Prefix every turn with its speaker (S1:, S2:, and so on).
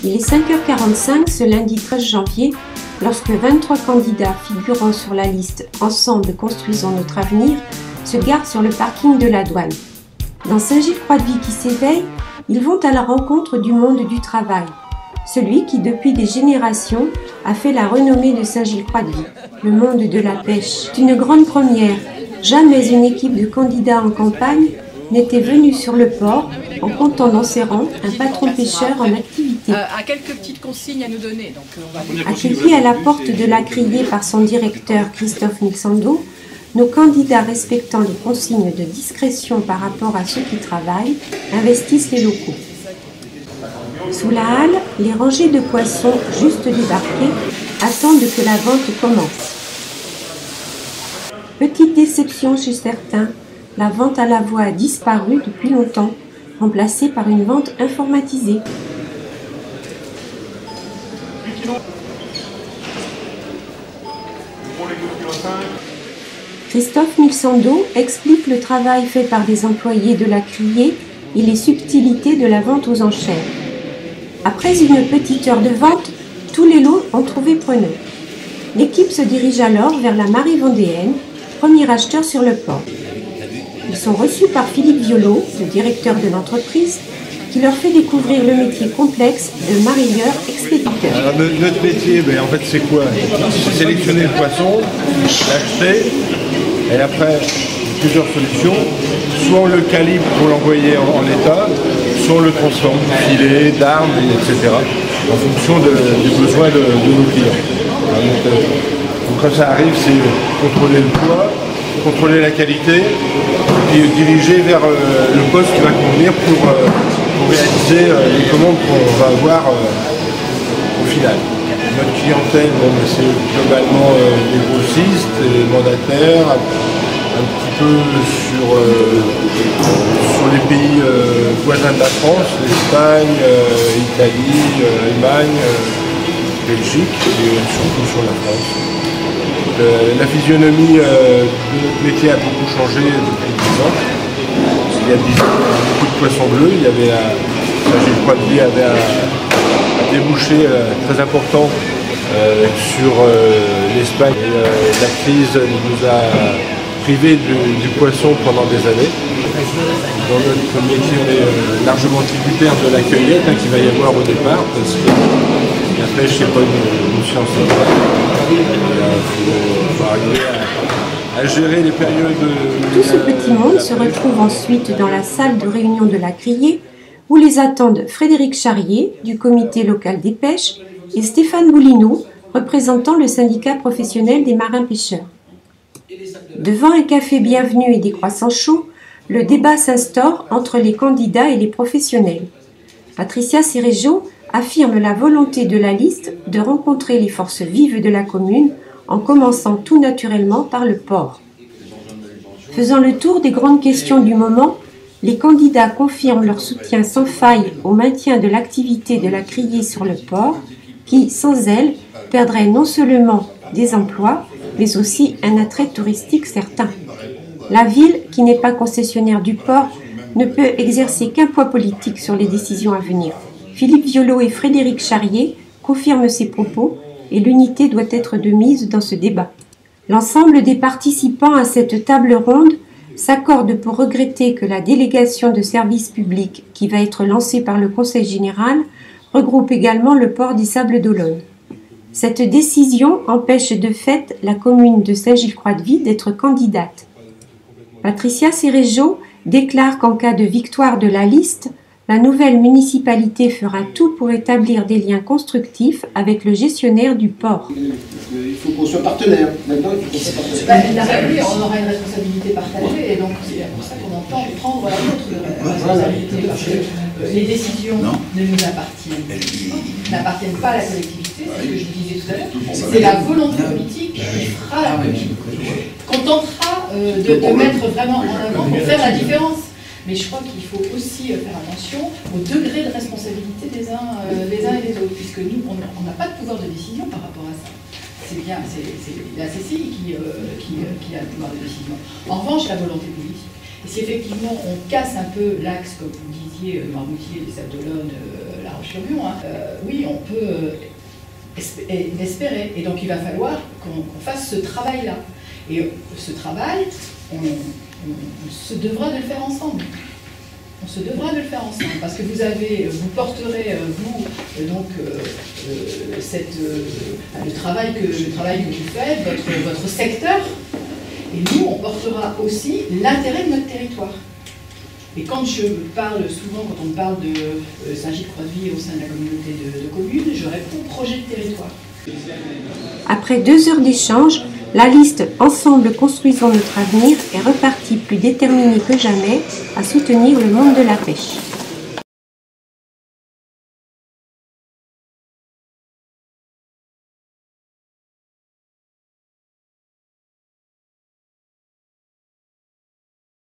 S1: Il est 5h45 ce lundi 13 janvier lorsque 23 candidats figurant sur la liste « Ensemble, construisons notre avenir » se garent sur le parking de la douane. Dans Saint-Gilles-Croix-de-Vie qui s'éveille, ils vont à la rencontre du monde du travail, celui qui depuis des générations a fait la renommée de Saint-Gilles-Croix-de-Vie, le monde de la pêche. C'est une grande première. Jamais une équipe de candidats en campagne n'était venue sur le port en comptant dans ses rangs un patron pêcheur en activité.
S2: À quelques petites consignes à nous donner.
S1: Accueillis à la porte de la criée par son directeur Christophe Mixando, nos candidats respectant les consignes de discrétion par rapport à ceux qui travaillent investissent les locaux. Sous la halle, les rangées de poissons juste débarqués attendent que la vente commence. Petite déception chez certains, la vente à la voix a disparu depuis longtemps, remplacée par une vente informatisée. Christophe Mixando explique le travail fait par des employés de la criée et les subtilités de la vente aux enchères. Après une petite heure de vente, tous les lots ont trouvé preneur. L'équipe se dirige alors vers la Marée vendéenne, premier acheteur sur le port. Ils sont reçus par Philippe Violot, le directeur de l'entreprise, qui leur fait découvrir le métier complexe de mareyeur-expéditeur.
S3: Alors notre métier, en fait, c'est quoi? C'est sélectionner le poisson, l'acheter, et après, plusieurs solutions. Soit on le calibre pour l'envoyer en état, soit on le transforme, filet, d'armes, etc. En fonction des besoins de nos clients. Donc quand ça arrive, c'est contrôler le poids, contrôler la qualité, puis diriger vers le poste qui va convenir pour réaliser les commandes qu'on va avoir au final. Notre clientèle, c'est globalement des grossistes, des mandataires, un petit peu sur les pays voisins de la France, l'Espagne, Italie, Allemagne, Belgique et surtout sur la France. La physionomie de notre métier a beaucoup changé depuis 10 ans. Il y a 10 ans, beaucoup de poissons bleus. Il y avait Saint-Gilles-Croix-de-Vie avait un débouché très important sur l'Espagne. La crise nous a privés du poisson pendant des années. Dans notre métier, on est largement tributaire de la cueillette qu'il va y avoir au départ, parce que la pêche, c'est pas une science exacte. Il faut arriver à gérer les périodes.
S1: Tout ce petit monde se retrouve ensuite dans la salle de réunion de la criée, où les attendent Frédéric Charrier, du comité local des pêches, et Stéphane Boulineau, représentant le syndicat professionnel des marins-pêcheurs. Devant un café bienvenu et des croissants chauds, le débat s'instaure entre les candidats et les professionnels. Patricia Cerejo affirme la volonté de la liste de rencontrer les forces vives de la commune en commençant tout naturellement par le port. Faisant le tour des grandes questions du moment, les candidats confirment leur soutien sans faille au maintien de l'activité de la criée sur le port, qui, sans elle, perdrait non seulement des emplois, mais aussi un attrait touristique certain. La ville, qui n'est pas concessionnaire du port, ne peut exercer qu'un poids politique sur les décisions à venir. Philippe Violot et Frédéric Charrier confirment ces propos et l'unité doit être de mise dans ce débat. L'ensemble des participants à cette table ronde s'accordent pour regretter que la délégation de services publics qui va être lancée par le Conseil général regroupe également le port des Sables d'Olonne. Cette décision empêche de fait la commune de Saint-Gilles-Croix-de-Vie d'être candidate. Patricia Cerejo déclare qu'en cas de victoire de la liste, la nouvelle municipalité fera tout pour établir des liens constructifs avec le gestionnaire du port.
S4: Il faut qu'on soit partenaire.
S2: On aura une responsabilité partagée et donc c'est pour ça qu'on entend prendre notre responsabilité. Parce que les décisions ne nous n'appartiennent pas à la collectivité, c'est ce que je disais tout à l'heure. C'est la volonté politique qui fera la politique, qu'on tentera de mettre vraiment en avant pour faire la différence. Mais je crois qu'il faut aussi faire attention au degré de responsabilité des uns et des autres, puisque nous, on n'a pas de pouvoir de décision par rapport à ça. C'est bien, c'est la CCI qui a le pouvoir de décision. En revanche, la volonté politique. Et si effectivement on casse un peu l'axe, comme vous disiez, Marmoutier, les Sables d'Olonne, La Rochelle, Marche-sur-Lion, hein, oui, on peut l'espérer. Et donc il va falloir qu'on fasse ce travail-là. Et ce travail, on se devra de le faire ensemble. On se devra de le faire ensemble, parce que vous porterez, le travail que vous faites, votre secteur, et nous, on portera aussi l'intérêt de notre territoire. Et quand je parle souvent, quand on parle de Saint-Gilles-Croix-de-Vie au sein de la communauté de communes, je réponds projet de territoire.
S1: Après 2 heures d'échange, la liste « Ensemble construisons notre avenir » est repartie plus déterminée que jamais à soutenir le monde de la pêche.